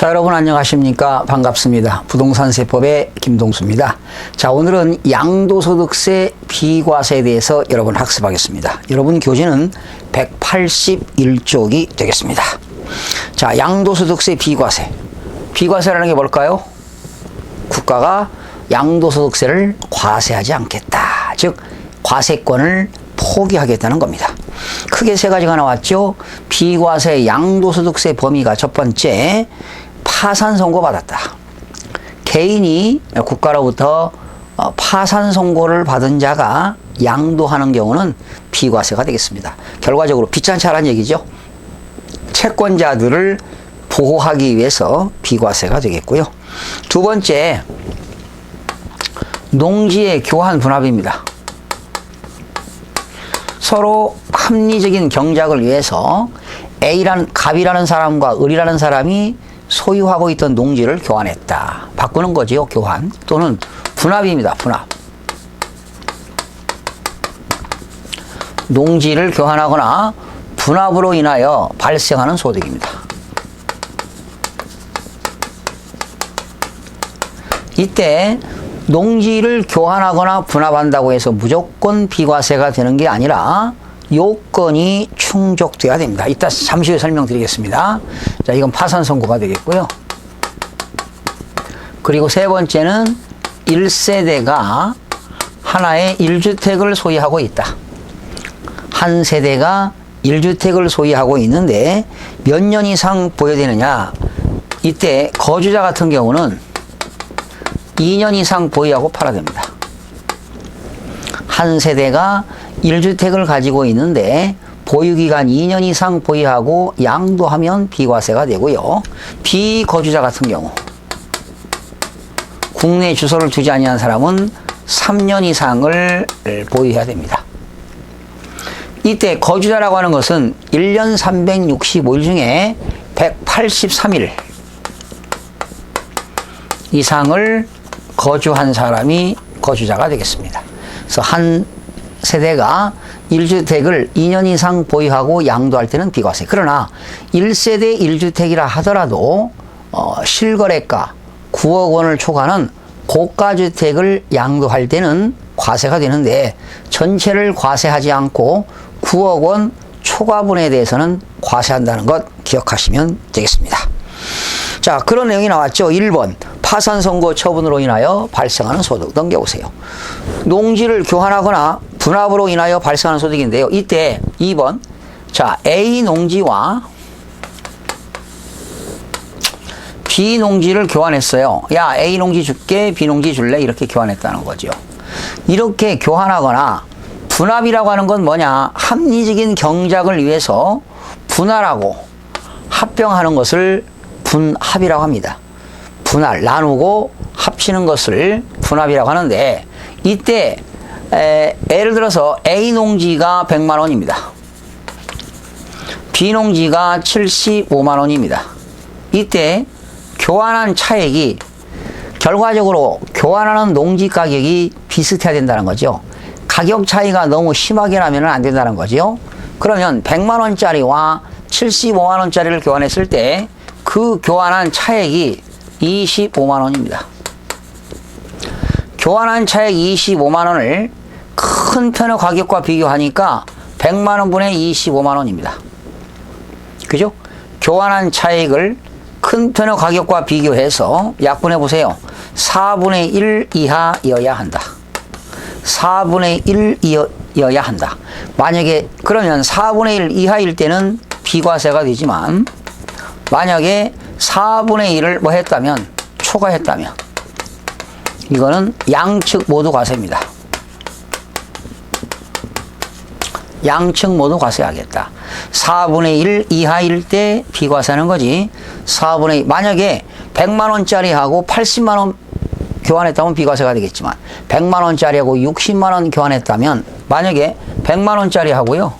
자, 여러분 안녕하십니까? 반갑습니다. 부동산 세법의 김동수입니다. 자, 오늘은 양도소득세 비과세에 대해서 여러분 학습하겠습니다. 여러분 교재는 181쪽이 되겠습니다. 자, 양도소득세 비과세. 비과세라는 게 뭘까요? 국가가 양도소득세를 과세하지 않겠다. 즉, 과세권을 포기하겠다는 겁니다. 크게 세 가지가 나왔죠. 비과세 양도소득세 범위가 첫 번째, 파산 선고 받았다. 개인이 국가로부터 파산 선고를 받은 자가 양도하는 경우는 비과세가 되겠습니다. 결과적으로 빚잔치하라는 얘기죠. 채권자들을 보호하기 위해서 비과세가 되겠고요. 두 번째, 농지의 교환 분합입니다. 서로 합리적인 경작을 위해서 갑이라는 사람과 을이라는 사람이 소유하고 있던 농지를 교환했다. 바꾸는 거지요, 교환. 또는 분합입니다, 분합. 농지를 교환하거나 분합으로 인하여 발생하는 소득입니다. 이때 농지를 교환하거나 분합한다고 해서 무조건 비과세가 되는 게 아니라 요건이 충족돼야 됩니다. 이따 잠시 후에 설명드리겠습니다. 자, 이건 파산 선고가 되겠고요. 그리고 세 번째는 1세대가 하나의 1주택을 소유하고 있다. 한 세대가 1주택을 소유하고 있는데 몇 년 이상 보유되느냐. 이때 거주자 같은 경우는 2년 이상 보유하고 팔아야 됩니다. 한 세대가 1주택을 가지고 있는데 보유기간 2년 이상 보유하고 양도하면 비과세가 되고요. 비거주자 같은 경우 국내 주소를 두지 아니한 사람은 3년 이상을 보유해야 됩니다. 이때 거주자라고 하는 것은 1년 365일 중에 183일 이상을 거주한 사람이 거주자가 되겠습니다. 그래서 한 세대가 1주택을 2년 이상 보유하고 양도할 때는 비과세. 그러나 1세대 1주택이라 하더라도 실거래가 9억 원을 초과하는 고가주택을 양도할 때는 과세가 되는데 전체를 과세하지 않고 9억 원 초과분에 대해서는 과세한다는 것 기억하시면 되겠습니다. 자, 그런 내용이 나왔죠. 1번. 파산 선고 처분으로 인하여 발생하는 소득. 넘겨보세요. 농지를 교환하거나 분합으로 인하여 발생하는 소득인데요. 이때 2번. 자, A 농지와 B 농지를 교환했어요. 야, A 농지 줄게, B 농지 줄래? 이렇게 교환했다는 거죠. 이렇게 교환하거나 분합이라고 하는 건 뭐냐? 합리적인 경작을 위해서 분할하고 합병하는 것을 분합이라고 합니다. 분할, 나누고 합치는 것을 분합이라고 하는데 이때 예를 들어서 A 농지가 100만 원입니다. B 농지가 75만 원입니다. 이때 교환한 차액이 결과적으로 교환하는 농지 가격이 비슷해야 된다는 거죠. 가격 차이가 너무 심하게 나면 안 된다는 거죠. 그러면 100만 원짜리와 75만 원짜리를 교환했을 때 그 교환한 차액이 25만 원입니다. 교환한 차액 25만 원을 큰 편의 가격과 비교하니까 100만 원분의 25만 원입니다. 그죠? 교환한 차액을 큰 편의 가격과 비교해서 약분해 보세요. 4분의 1 이하여야 한다. 4분의 1이어야 한다. 만약에 그러면 4분의 1 이하일 때는 비과세가 되지만 만약에 4분의 1을 뭐 했다면 초과했다면 이거는 양측 모두 과세입니다. 양측 모두 과세하겠다. 4분의 1 이하일 때 비과세하는 거지. 4분의 2 만약에 100만 원짜리하고 80만 원 교환했다면 비과세가 되겠지만 100만 원짜리하고 60만 원 교환했다면 만약에 100만 원짜리하고요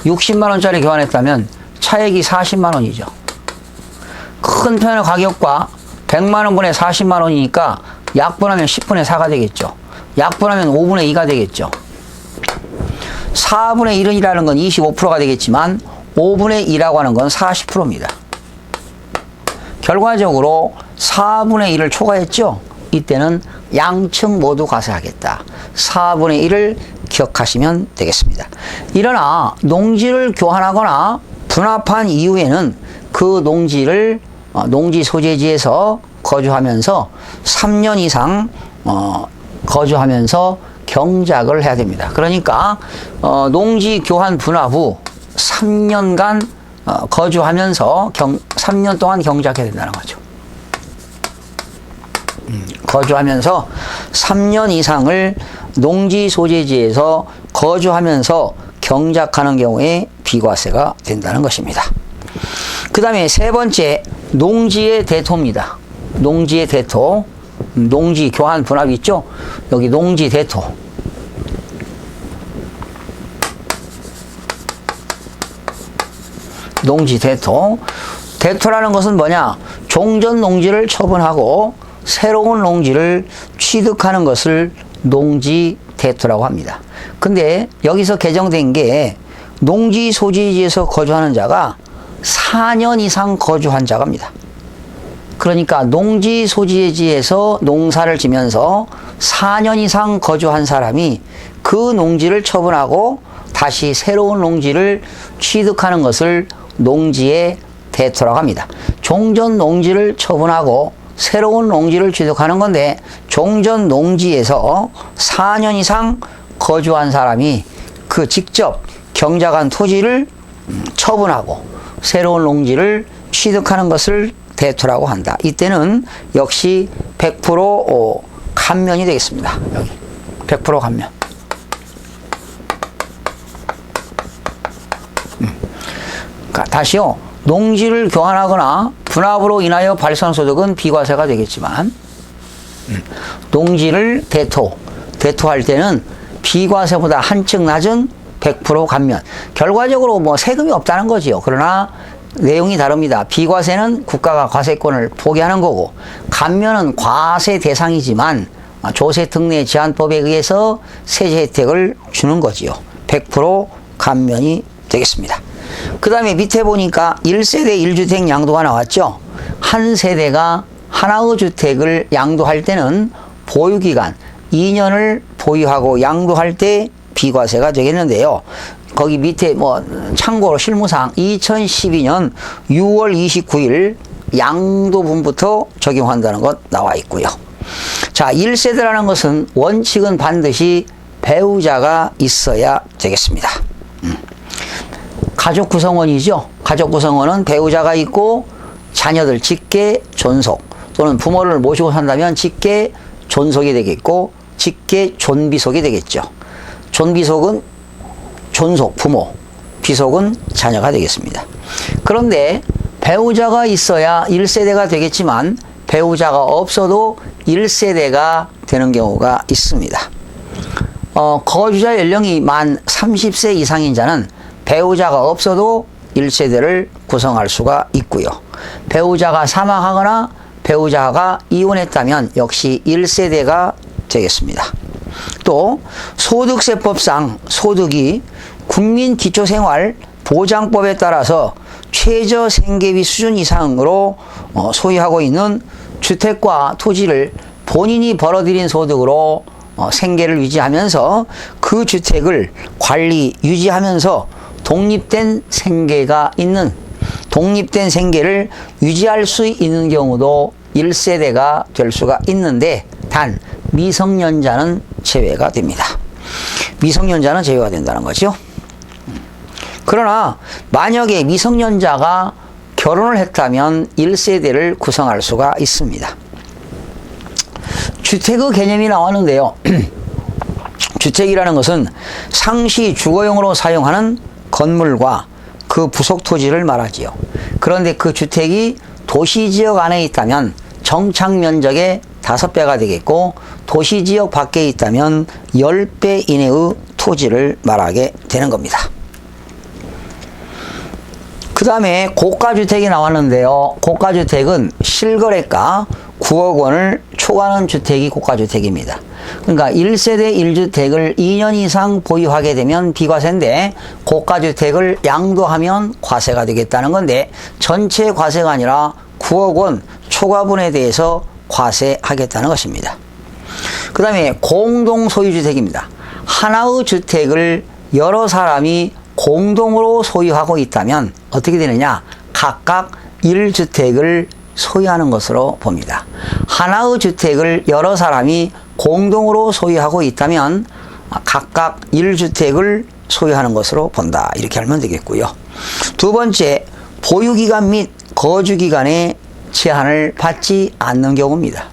60만 원짜리 교환했다면 차액이 40만 원이죠. 큰 편의 가격과 100만 원분의 40만 원이니까 약분하면 10분의 4가 되겠죠. 약분하면 5분의 2가 되겠죠. 4분의 1이라는 건 25%가 되겠지만 5분의 2라고 하는 건 40%입니다. 결과적으로 4분의 1을 초과했죠. 이때는 양측 모두 과세하겠다. 4분의 1을 기억하시면 되겠습니다. 이러나 농지를 교환하거나 분합한 이후에는 그 농지를 농지 소재지에서 거주하면서 3년 이상 거주하면서 경작을 해야 됩니다. 그러니까 농지 교환 분합 후 3년간 거주하면서 3년 동안 경작해야 된다는 거죠. 거주하면서 3년 이상을 농지 소재지에서 거주하면서 경작하는 경우에 비과세가 된다는 것입니다. 그 다음에 세 번째, 농지의 대토입니다. 농지의 대토, 농지 교환 분합 있죠? 여기 농지 대토. 농지 대토. 대토라는 것은 뭐냐? 종전 농지를 처분하고 새로운 농지를 취득하는 것을 농지 대토라고 합니다. 근데 여기서 개정된 게 농지 소재지에서 거주하는 자가 4년 이상 거주한 자가입니다. 그러니까 농지 소재지에서 농사를 지면서 4년 이상 거주한 사람이 그 농지를 처분하고 다시 새로운 농지를 취득하는 것을 농지의 대토라고 합니다. 종전 농지를 처분하고 새로운 농지를 취득하는 건데 종전 농지에서 4년 이상 거주한 사람이 그 직접 경작한 토지를 처분하고 새로운 농지를 취득하는 것을 대토라고 한다. 이때는 역시 100% 감면이 되겠습니다. 여기 100% 감면. 다시요. 농지를 교환하거나 분합으로 인하여 발생한 소득은 비과세가 되겠지만 농지를 대토할 때는 비과세보다 한층 낮은 100% 감면. 결과적으로 뭐 세금이 없다는 거지요. 그러나 내용이 다릅니다. 비과세는 국가가 과세권을 포기하는 거고 감면은 과세 대상이지만 조세특례 제한법에 의해서 세제 혜택을 주는 거지요. 100% 감면이 되겠습니다. 그 다음에 밑에 보니까 1세대 1주택 양도가 나왔죠. 한 세대가 하나의 주택을 양도할 때는 보유기간 2년을 보유하고 양도할 때 비과세가 되겠는데요. 거기 밑에 뭐 참고로 실무상 2012년 6월 29일 양도분부터 적용한다는 것 나와 있고요. 자, 1세대라는 것은 원칙은 반드시 배우자가 있어야 되겠습니다. 가족 구성원이죠. 가족 구성원은 배우자가 있고 자녀들 직계 존속 또는 부모를 모시고 산다면 직계 존속이 되겠고 직계 존비속이 되겠죠. 존비속은 존속 부모, 비속은 자녀가 되겠습니다. 그런데 배우자가 있어야 1세대가 되겠지만 배우자가 없어도 1세대가 되는 경우가 있습니다. 거주자 연령이 만 30세 이상인 자는 배우자가 없어도 1세대를 구성할 수가 있고요. 배우자가 사망하거나 배우자가 이혼했다면 역시 1세대가 되겠습니다. 또 소득세법상 소득이 국민기초생활보장법에 따라서 최저생계비 수준 이상으로 소유하고 있는 주택과 토지를 본인이 벌어들인 소득으로 생계를 유지하면서 그 주택을 관리, 유지하면서 독립된 생계가 있는 독립된 생계를 유지할 수 있는 경우도 1세대가 될 수가 있는데 단 미성년자는 제외가 됩니다. 미성년자는 제외가 된다는 거죠. 그러나 만약에 미성년자가 결혼을 했다면 1세대를 구성할 수가 있습니다. 주택의 개념이 나왔는데요. 주택이라는 것은 상시 주거용으로 사용하는 건물과 그 부속 토지를 말하지요. 그런데 그 주택이 도시지역 안에 있다면 정착 면적의 5배가 되겠고 도시지역 밖에 있다면 10배 이내의 토지를 말하게 되는 겁니다. 그 다음에 고가주택이 나왔는데요. 고가주택은 실거래가 9억 원을 초과하는 주택이 고가주택입니다. 그러니까 1세대 1주택을 2년 이상 보유하게 되면 비과세인데 고가주택을 양도하면 과세가 되겠다는 건데 전체 과세가 아니라 9억 원 초과분에 대해서 과세하겠다는 것입니다. 그 다음에 공동소유주택입니다. 하나의 주택을 여러 사람이 공동으로 소유하고 있다면 어떻게 되느냐? 각각 1주택을 소유하는 것으로 봅니다. 하나의 주택을 여러 사람이 공동으로 소유하고 있다면 각각 1주택을 소유하는 것으로 본다. 이렇게 하면 되겠고요. 두 번째, 보유기간 및 거주기간에 제한을 받지 않는 경우입니다.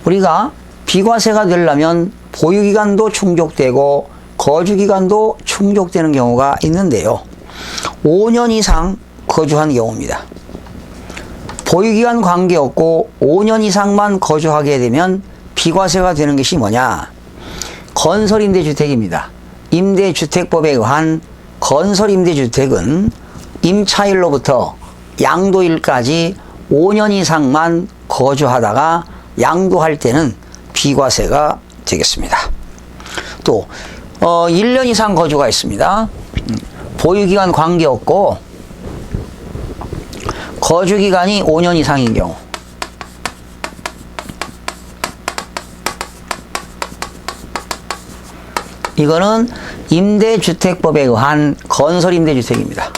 우리가 비과세가 되려면 보유기간도 충족되고 거주기간도 충족되는 경우가 있는데요. 5년 이상 거주한 경우입니다. 보유기간 관계없고 5년 이상만 거주하게 되면 비과세가 되는 것이 뭐냐? 건설임대주택입니다. 임대주택법에 의한 건설임대주택은 임차일로부터 양도일까지 5년 이상만 거주하다가 양도할 때는 비과세가 되겠습니다. 또 1년 이상 거주가 있습니다. 보유기간 관계없고 거주기간이 5년 이상인 경우, 이거는 임대주택법에 의한 건설임대주택입니다.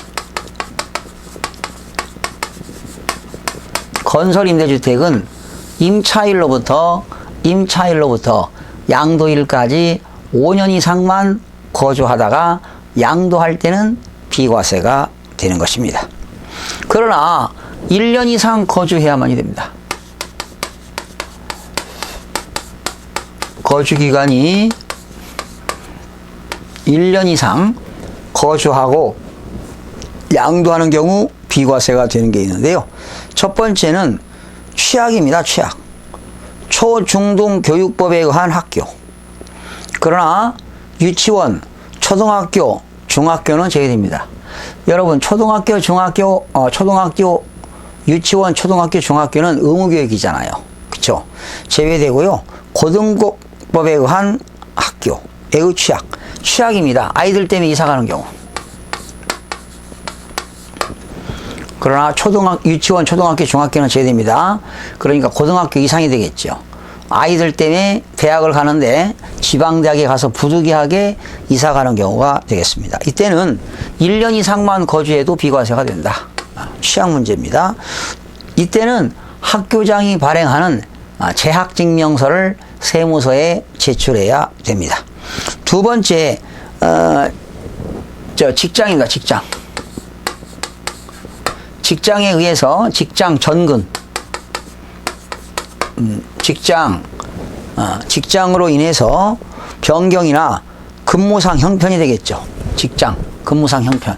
건설임대주택은 임차일로부터 양도일까지 5년 이상만 거주하다가 양도할 때는 비과세가 되는 것입니다. 그러나 1년 이상 거주해야만이 됩니다. 거주기간이 1년 이상 거주하고 양도하는 경우 비과세가 되는 게 있는데요. 첫 번째는 취약입니다. 취약. 초중등 교육법에 의한 학교. 그러나 유치원, 초등학교, 중학교는 제외됩니다. 여러분, 초등학교, 유치원, 초등학교, 중학교는 의무교육이잖아요. 그렇죠? 제외되고요. 고등법에 의한 학교의 취약. 취약입니다. 아이들 때문에 이사가는 경우. 그러나 유치원, 초등학교, 중학교는 제외됩니다. 그러니까 고등학교 이상이 되겠죠. 아이들 때문에 대학을 가는데 지방대학에 가서 부득이하게 이사 가는 경우가 되겠습니다. 이때는 1년 이상만 거주해도 비과세가 된다. 취약 문제입니다. 이때는 학교장이 발행하는 재학증명서를 세무서에 제출해야 됩니다. 두 번째, 직장입니다. 직장. 직장에 의해서 직장 전근, 직장으로 인해서 변경이나 근무상 형편이 되겠죠. 직장, 근무상 형편.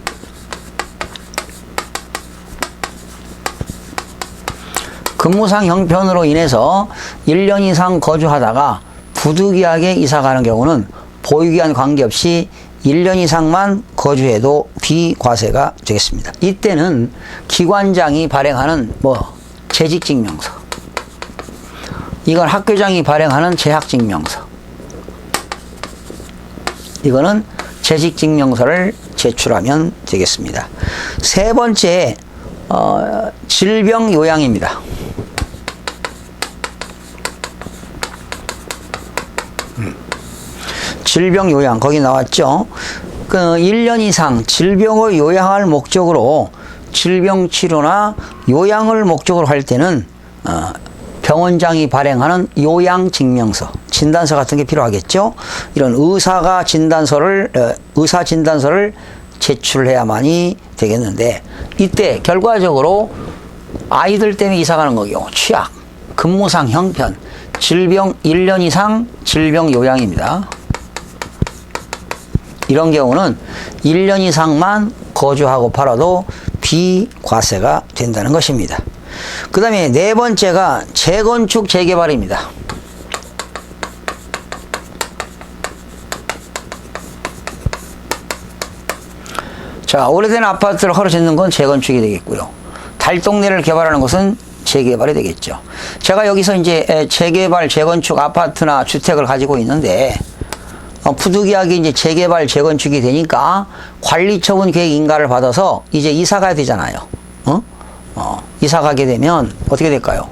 근무상 형편으로 인해서 1년 이상 거주하다가 부득이하게 이사가는 경우는 보유기간 관계없이 1년 이상만 거주해도 비과세가 되겠습니다. 이때는 기관장이 발행하는 재직증명서, 이건 학교장이 발행하는 재학증명서, 이거는 재직증명서를 제출하면 되겠습니다. 세 번째, 질병요양입니다. 질병요양, 거기 나왔죠. 1년 이상 질병을 요양할 목적으로 질병치료나 요양을 목적으로 할 때는 병원장이 발행하는 요양증명서, 진단서 같은 게 필요하겠죠. 이런 의사 진단서를 제출해야만이 되겠는데, 이때 결과적으로 아이들 때문에 이사가는 경우, 취약, 근무상 형편, 질병 1년 이상 질병요양입니다. 이런 경우는 1년 이상만 거주하고 팔아도 비과세가 된다는 것입니다. 그 다음에 네 번째가 재건축 재개발입니다. 자, 오래된 아파트를 허러 짓는 건 재건축이 되겠고요. 달동네를 개발하는 것은 재개발이 되겠죠. 제가 여기서 이제 재개발, 재건축 아파트나 주택을 가지고 있는데, 부득이하게 이제 재개발, 재건축이 되니까 관리처분 계획 인가를 받아서 이제 이사 가야 되잖아요. 이사 가게 되면 어떻게 될까요?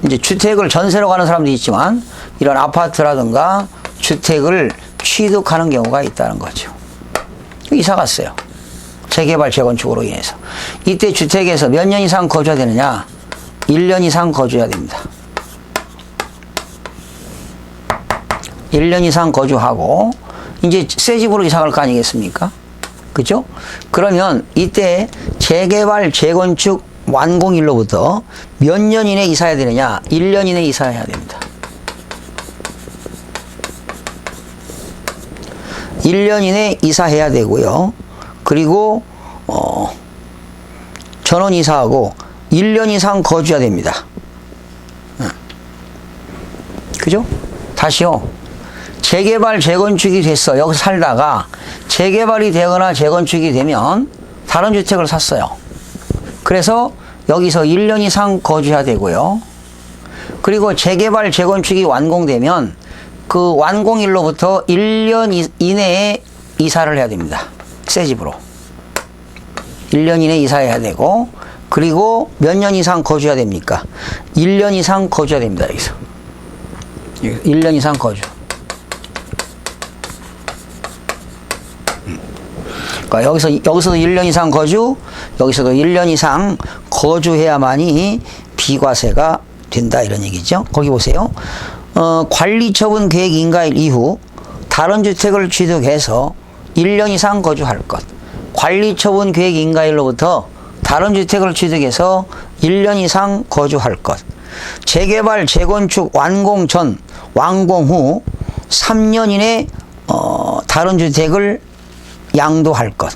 이제 주택을 전세로 가는 사람도 있지만 이런 아파트라든가 주택을 취득하는 경우가 있다는 거죠. 이사 갔어요. 재개발, 재건축으로 인해서. 이때 주택에서 몇 년 이상 거주해야 되느냐? 1년 이상 거주해야 됩니다. 1년 이상 거주하고 이제 새 집으로 이사 갈 거 아니겠습니까? 그죠? 그러면 이때 재개발, 재건축 완공일로부터 몇 년 이내 이사해야 되느냐? 1년 이내 이사해야 됩니다. 1년 이내 이사해야 되고요. 그리고 전원 이사하고 1년 이상 거주해야 됩니다. 그죠? 다시요. 재개발, 재건축이 됐어. 여기서 살다가 재개발이 되거나 재건축이 되면 다른 주택을 샀어요. 그래서 여기서 1년 이상 거주해야 되고요. 그리고 재개발, 재건축이 완공되면 그 완공일로부터 1년 이내에 이사를 해야 됩니다. 새 집으로. 1년 이내에 이사해야 되고, 그리고 몇 년 이상 거주해야 됩니까? 1년 이상 거주해야 됩니다. 여기서. 1년 이상 거주. 그러니까 여기서도 1년 이상 거주, 여기서도 1년 이상 거주해야만이 비과세가 된다, 이런 얘기죠. 거기 보세요. 관리처분 계획 인가일 이후 다른 주택을 취득해서 1년 이상 거주할 것. 관리처분 계획 인가일로부터 다른 주택을 취득해서 1년 이상 거주할 것. 재개발, 재건축 완공 전, 완공 후 3년 이내 다른 주택을 양도할 것.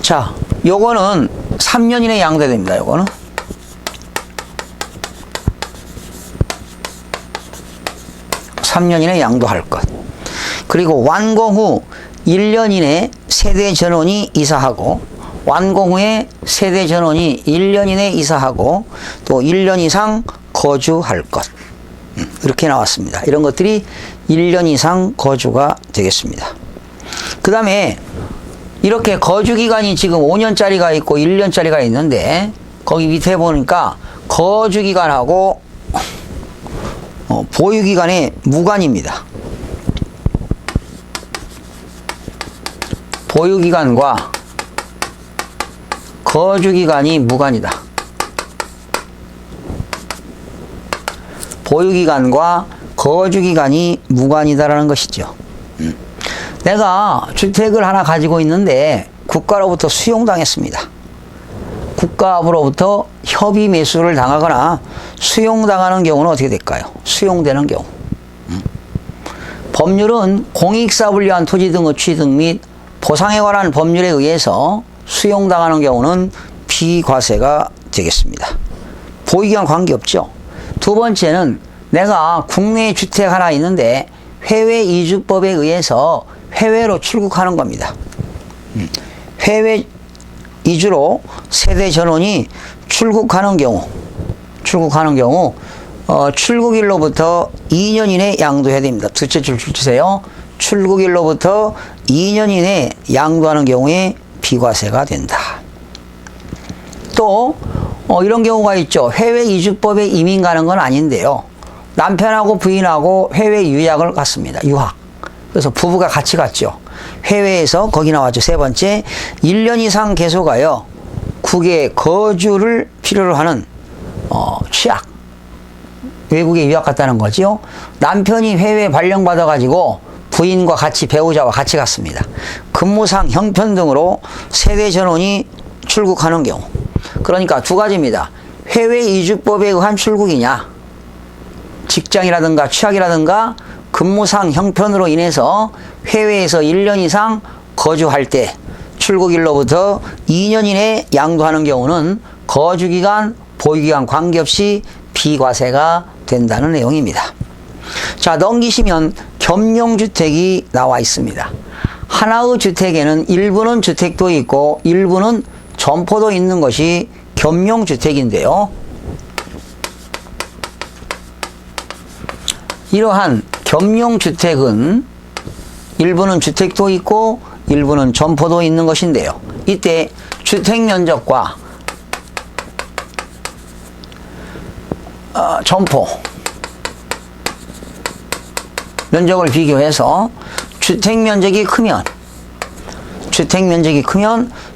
자, 요거는 3년 이내 양도됩니다. 요거는. (3년) 이내 양도할 것. 그리고 완공 후 1년 이내 세대 전원이 이사하고, 완공 후에 세대 전원이 1년 이내 이사하고, 또 1년 이상 거주할 것. 이렇게 나왔습니다. 이런 것들이 1년 이상 거주가 되겠습니다. 그 다음에 이렇게 거주기간이 지금 5년짜리가 있고 1년짜리가 있는데, 거기 밑에 보니까 거주기간하고 보유기간의 무관입니다. 보유기간과 거주기간이 무관이다. 보유기간과 거주기간이 무관이다라는 것이죠. 내가 주택을 하나 가지고 있는데 국가로부터 수용당했습니다. 국가로부터 협의 매수를 당하거나 수용당하는 경우는 어떻게 될까요? 수용되는 경우. 법률은 공익사업을 위한 토지 등의 취득 및 보상에 관한 법률에 의해서 수용당하는 경우는 비과세가 되겠습니다. 보유기간 관계없죠. 두 번째는 내가 국내 주택 하나 있는데 해외 이주법에 의해서 해외로 출국하는 겁니다. 해외 이주로 세대 전원이 출국하는 경우 출국일로부터 2년 이내 양도해야 됩니다. 둘째 줄 주세요. 출국일로부터 2년 이내 양도하는 경우에 비과세가 된다. 또 이런 경우가 있죠. 해외 이주법에 이민 가는 건 아닌데요. 남편하고 부인하고 해외 유학을 갔습니다. 유학. 그래서 부부가 같이 갔죠. 해외에서 거기 나왔죠. 세 번째, 1년 이상 계속하여 국외 거주를 필요로 하는 취약. 외국에 유학 갔다는 거죠. 남편이 해외 발령받아 가지고 부인과 같이, 배우자와 같이 갔습니다. 근무상, 형편 등으로 세대 전원이 출국하는 경우. 그러니까 두 가지입니다. 해외 이주법에 의한 출국이냐, 직장이라든가 취약이라든가 근무상 형편으로 인해서 해외에서 1년 이상 거주할 때 출국일로부터 2년 이내 양도하는 경우는 거주기간, 보유기간 관계없이 비과세가 된다는 내용입니다. 자, 넘기시면 겸용주택이 나와 있습니다. 하나의 주택에는 일부는 주택도 있고 일부는 점포도 있는 것이 겸용주택인데요. 이러한 겸용주택은 일부는 주택도 있고 일부는 점포도 있는 것인데요. 이때 주택면적과 점포 면적을 비교해서 주택 면적이 크면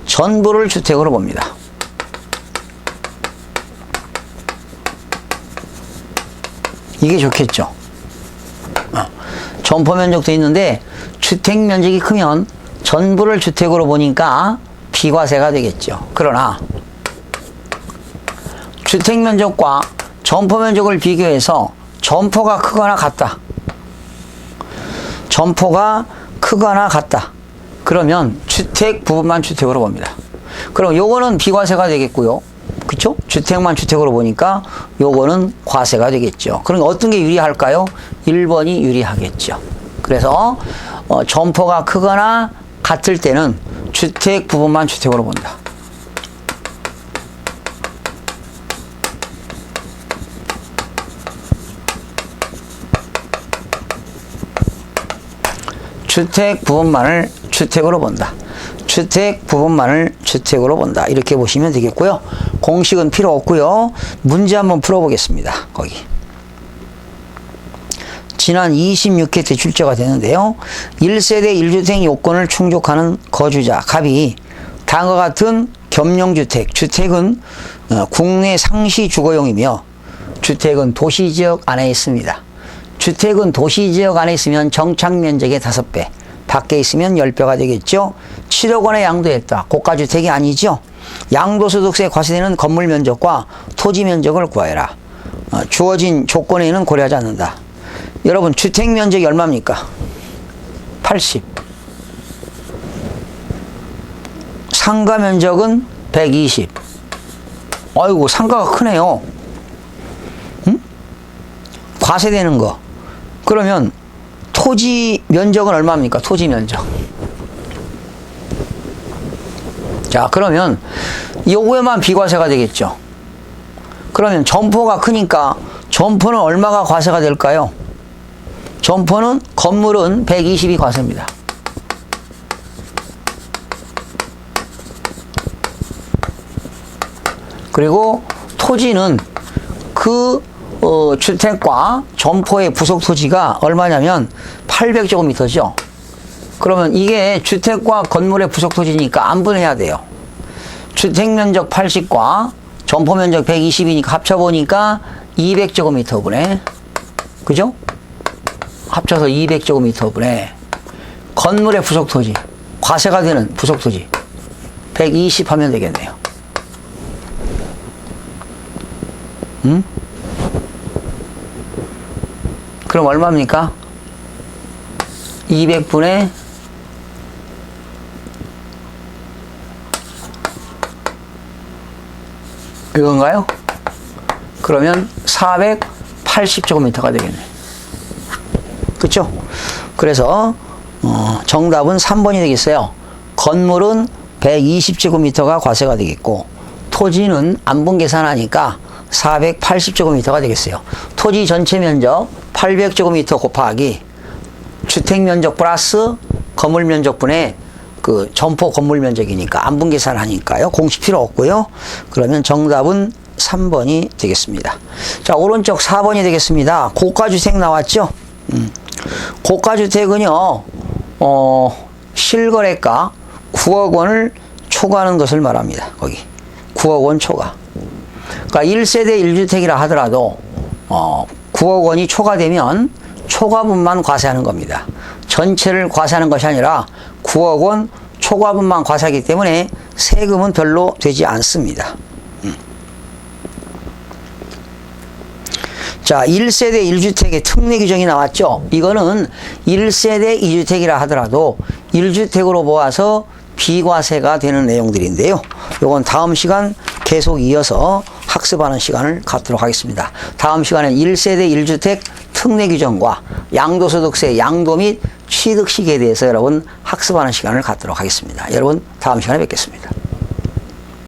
전부를 주택으로 봅니다. 이게 좋겠죠. 점포 면적도 있는데 주택 면적이 크면 전부를 주택으로 보니까 비과세가 되겠죠. 그러나 주택 면적과 점포 면적을 비교해서 점포가 크거나 같다. 그러면 주택 부분만 주택으로 봅니다. 그럼 요거는 비과세가 되겠고요. 그쵸? 주택만 주택으로 보니까 요거는 과세가 되겠죠. 그럼 어떤 게 유리할까요? 1번이 유리하겠죠. 그래서 점포가 크거나 같을 때는 주택 부분만 주택으로 본다. 주택 부분만을 주택으로 본다. 주택 부분만을 주택으로 본다. 이렇게 보시면 되겠고요. 공식은 필요 없고요. 문제 한번 풀어보겠습니다. 거기. 지난 26회 때 출제가 되는데요. 1세대 1주택 요건을 충족하는 거주자 갑이 다음과 같은 겸용주택, 주택은 국내 상시 주거용이며 주택은 도시지역 안에 있습니다. 주택은 도시지역 안에 있으면 정착면적의 5배, 밖에 있으면 10배가 되겠죠. 7억 원에 양도했다. 고가주택이 아니죠. 양도소득세 과세되는 건물 면적과 토지 면적을 구하여라. 주어진 조건에는 고려하지 않는다. 여러분 주택 면적이 얼마입니까? 80. 상가 면적은 120. 아이고 상가가 크네요. 응? 과세되는 거. 그러면 토지 면적은 얼마입니까? 토지 면적. 자, 그러면 요거에만 비과세가 되겠죠. 그러면 점포가 크니까 점포는 얼마가 과세가 될까요? 점포는 건물은 120이 과세입니다. 그리고 토지는 그 주택과 점포의 부속 토지가 얼마냐면 800제곱미터죠. 그러면 이게 주택과 건물의 부속 토지니까 안분해야 돼요. 주택 면적 80과 점포 면적 120이니까 합쳐보니까 200제곱미터분에, 그죠? 합쳐서 200제곱미터분에 건물의 부속 토지, 과세가 되는 부속 토지 120 하면 되겠네요. 응? 그럼 얼마입니까? 200분의 이건가요? 그러면 480제곱미터가 되겠네. 그쵸? 그래서 정답은 3번이 되겠어요. 건물은 120제곱미터가 과세가 되겠고 토지는 안분 계산하니까 480제곱미터가 되겠어요. 토지 전체 면적 800제곱미터 곱하기 주택 면적 플러스 건물 면적분의 그 점포 건물 면적이니까 안분 계산하니까요. 공식 필요 없고요. 그러면 정답은 3번이 되겠습니다. 자, 오른쪽 4번이 되겠습니다. 고가주택 나왔죠? 고가주택은요, 실거래가 9억 원을 초과하는 것을 말합니다. 거기 9억 원 초과. 그러니까 1세대 1주택이라 하더라도 9억 원이 초과되면 초과분만 과세하는 겁니다. 전체를 과세하는 것이 아니라 9억 원 초과분만 과세하기 때문에 세금은 별로 되지 않습니다. 자, 1세대 1주택의 특례 규정이 나왔죠. 이거는 1세대 2주택이라 하더라도 1주택으로 모아서 비과세가 되는 내용들인데요. 요건 다음 시간 계속 이어서 학습하는 시간을 갖도록 하겠습니다. 다음 시간엔 1세대 1주택 특례 규정과 양도소득세 양도 및 취득 시기에 대해서 여러분 학습하는 시간을 갖도록 하겠습니다. 여러분 다음 시간에 뵙겠습니다.